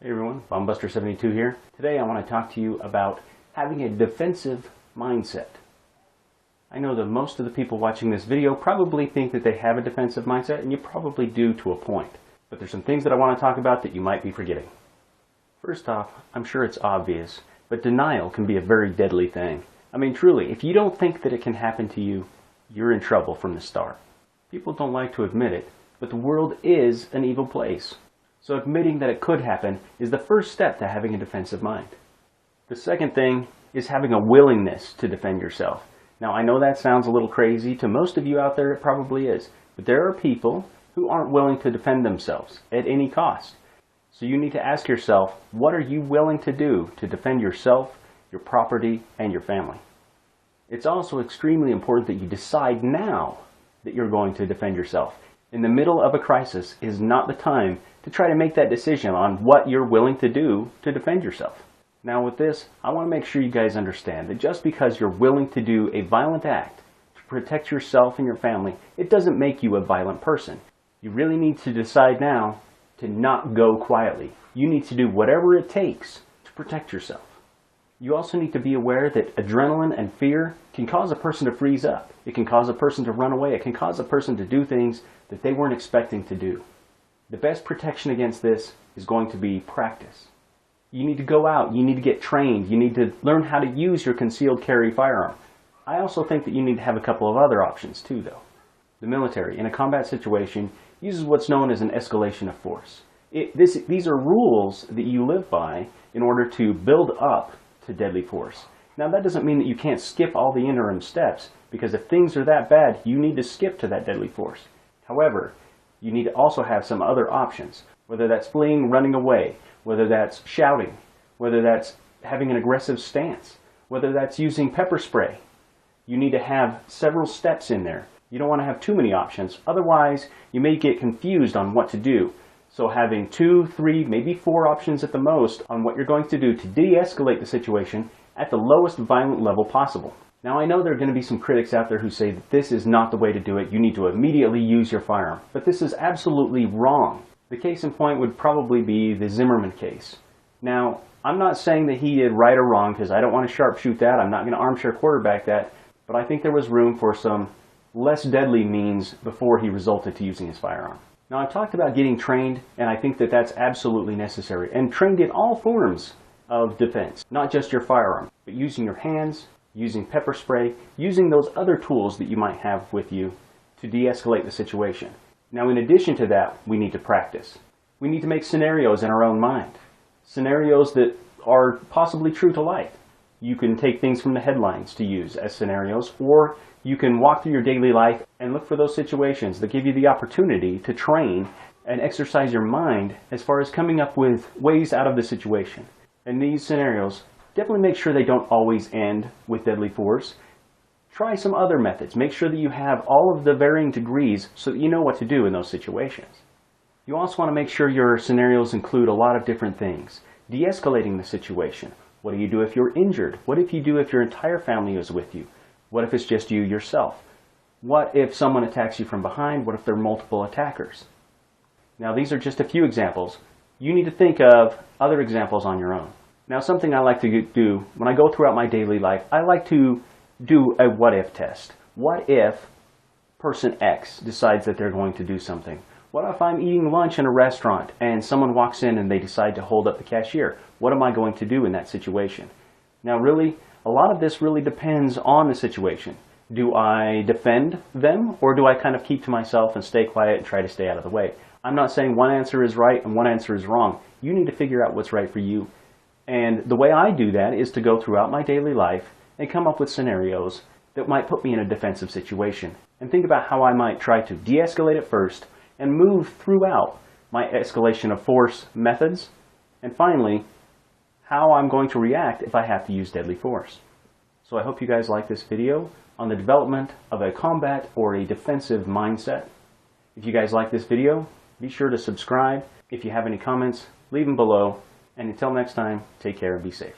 Hey everyone, Buster72 here. Today I want to talk to you about having a defensive mindset. I know that most of the people watching this video probably think that they have a defensive mindset, and you probably do to a point. But there's some things that I want to talk about that you might be forgetting. First off, I'm sure it's obvious, but denial can be a very deadly thing. I mean, truly, if you don't think that it can happen to you, you're in trouble from the start. People don't like to admit it, but the world is an evil place. So admitting that it could happen is the first step to having a defensive mind. The second thing is having a willingness to defend yourself. Now, I know that sounds a little crazy. To most of you out there, it probably is. But there are people who aren't willing to defend themselves at any cost. So you need to ask yourself, what are you willing to do to defend yourself, your property, and your family? It's also extremely important that you decide now that you're going to defend yourself. In the middle of a crisis is not the time to try to make that decision on what you're willing to do to defend yourself. Now with this, I want to make sure you guys understand that just because you're willing to do a violent act to protect yourself and your family, it doesn't make you a violent person. You really need to decide now to not go quietly. You need to do whatever it takes to protect yourself. You also need to be aware that adrenaline and fear can cause a person to freeze up. It can cause a person to run away. It can cause a person to do things that they weren't expecting to do. The best protection against this is going to be practice. You need to go out. You need to get trained. You need to learn how to use your concealed carry firearm. I also think that you need to have a couple of other options too, though. The military, in a combat situation, uses what's known as an escalation of force. These are rules that you live by in order to build up to deadly force. Now that doesn't mean that you can't skip all the interim steps, because if things are that bad, you need to skip to that deadly force. However, you need to also have some other options, whether that's fleeing, running away, whether that's shouting, whether that's having an aggressive stance, whether that's using pepper spray. You need to have several steps in there. You don't want to have too many options, otherwise you may get confused on what to do. So having 2, 3, maybe 4 options at the most on what you're going to do to de-escalate the situation at the lowest violent level possible. Now I know there are going to be some critics out there who say that this is not the way to do it. You need to immediately use your firearm. But this is absolutely wrong. The case in point would probably be the Zimmerman case. Now, I'm not saying that he did right or wrong, because I don't want to sharpshoot that. I'm not going to armchair quarterback that. But I think there was room for some less deadly means before he resorted to using his firearm. Now, I've talked about getting trained, and I think that that's absolutely necessary. And trained in all forms of defense, not just your firearm, but using your hands, using pepper spray, using those other tools that you might have with you to de-escalate the situation. Now, in addition to that, we need to practice. We need to make scenarios in our own mind. Scenarios that are possibly true to life. You can take things from the headlines to use as scenarios, or you can walk through your daily life and look for those situations that give you the opportunity to train and exercise your mind as far as coming up with ways out of the situation. And these scenarios, definitely make sure they don't always end with deadly force. Try some other methods. Make sure that you have all of the varying degrees so that you know what to do in those situations. You also want to make sure your scenarios include a lot of different things. De-escalating the situation. What do you do if you're injured? What if you do if your entire family is with you? What if it's just you yourself? What if someone attacks you from behind? What if there are multiple attackers? Now, these are just a few examples. You need to think of other examples on your own. Now, something I like to do when I go throughout my daily life, I like to do a what-if test. What if person X decides that they're going to do something? What if I'm eating lunch in a restaurant and someone walks in and they decide to hold up the cashier? What am I going to do in that situation? Now, really, a lot of this really depends on the situation. Do I defend them, or do I kind of keep to myself and stay quiet and try to stay out of the way? I'm not saying one answer is right and one answer is wrong. You need to figure out what's right for you. And the way I do that is to go throughout my daily life and come up with scenarios that might put me in a defensive situation. And think about how I might try to de-escalate it first and move throughout my escalation of force methods. And finally, how I'm going to react if I have to use deadly force. So I hope you guys like this video on the development of a combat or a defensive mindset. If you guys like this video, be sure to subscribe. If you have any comments, leave them below. And until next time, take care and be safe.